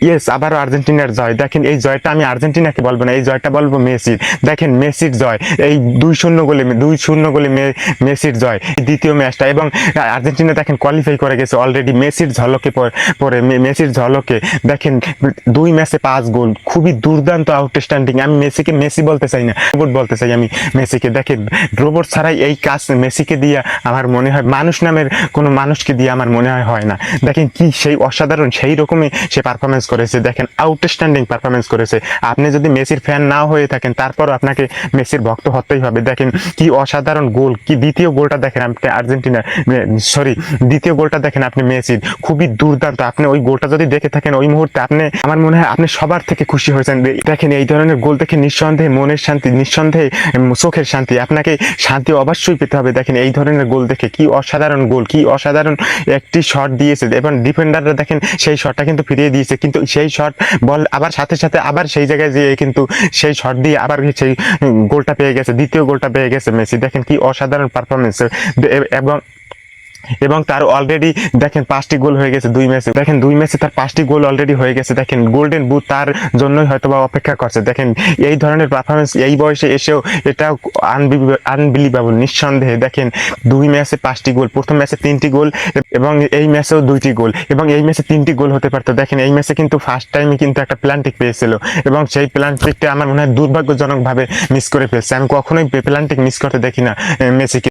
Yes, আবারও আর্জেন্টিনার জয়। দেখেন এই জয়টা আমি আর্জেন্টিনাকে বলবো না, এই জয়টা বলবো মেসির। দেখেন মেসির জয়, এই 2-0 গোলে মেসির জয় দ্বিতীয় ম্যাচটা। এবং আর্জেন্টিনা দেখেন কোয়ালিফাই করে গেছে অলরেডি মেসির ঝলকে পরে মেসির ঝলকে। দেখেন 2 ম্যাচে 5 গোল, খুবই দুর্দান্ত আউটস্ট্যান্ডিং। আমি মেসিকে মেসি বলতে চাই না, রোবট বলতে চাই আমি মেসিকে। দেখেন রোবট ছাড়াই এই কাজ মেসিকে দিয়ে আমার মনে হয়, মানুষ নামের কোনো মানুষকে দিয়ে আমার মনে হয় না। দেখেন কি সেই অসাধারণ, সেই রকমই সে পারফরমেন্স করেছে। দেখেন আউটস্ট্যান্ডিং পারফরমেন্স করেছে। আপনি যদি মেসির ফ্যান নাও হয়ে থাকেন, তারপরও আপনাকে মেসির ভক্ত হতেই হবে। দেখেন কি অসাধারণ গোল, কি দ্বিতীয় গোলটা দেখেন আপনি আর্জেন্টিনার, দ্বিতীয় গোলটা দেখেন আপনি মেসির, খুবই দুর্দান্ত। আপনি ওই গোলটা যদি দেখে থাকেন ওই মুহূর্তে, আপনি, আমার মনে হয় আপনি সবার থেকে খুশি হয়েছেন। দেখেন এই ধরনের গোল দেখে নিঃসন্দেহে মনের শান্তি, নিঃসন্দেহে চোখের শান্তি, আপনাকে শান্তি অবশ্যই পেতে হবে। দেখেন এই ধরনের গোল দেখে, কি অসাধারণ গোল, কি অসাধারণ একটি শট দিয়েছে। এবং ডিফেন্ডাররা দেখেন সেই শটটা কিন্তু ফিরিয়ে দিয়েছে, কিন্তু সেই শট বল আবার সাথে সাথে আবার সেই জায়গায় যেয়ে কিন্তু সেই শট দিয়ে আবার সেই গোলটা পেয়ে গেছে, দ্বিতীয় গোলটা পেয়ে গেছে মেসি। দেখেন কি অসাধারণ পারফরমেন্স। এবং তার অলরেডি দেখেন 5টি গোল হয়ে গেছে 2 ম্যাচে। দেখেন 2 ম্যাচে তার 5টি গোল অলরেডি হয়ে গেছে। দেখেন গোল্ডেন বুট তার জন্যই হয়তোবা অপেক্ষা করছে। দেখেন এই ধরনের পারফরমেন্স এই বয়সে এসেও এটা আনবিলিভেবল নিঃসন্দেহে। দেখেন 2 ম্যাচে 5টি গোল, প্রথম ম্যাচে 3টি গোল, এবং এই ম্যাচেও 2টি গোল, এবং এই ম্যাচে 3টি গোল হতে পারতো। দেখেন এই ম্যাচে কিন্তু ফার্স্ট টাইমে কিন্তু একটা প্ল্যান্টিক পেয়েছিল, এবং সেই প্ল্যান্টিকটা আমার মনে হয় দুর্ভাগ্যজনকভাবে মিস করে ফেলছে। আমি কখনোই প্ল্যান্টিক মিস করতে দেখি না মেসিকে।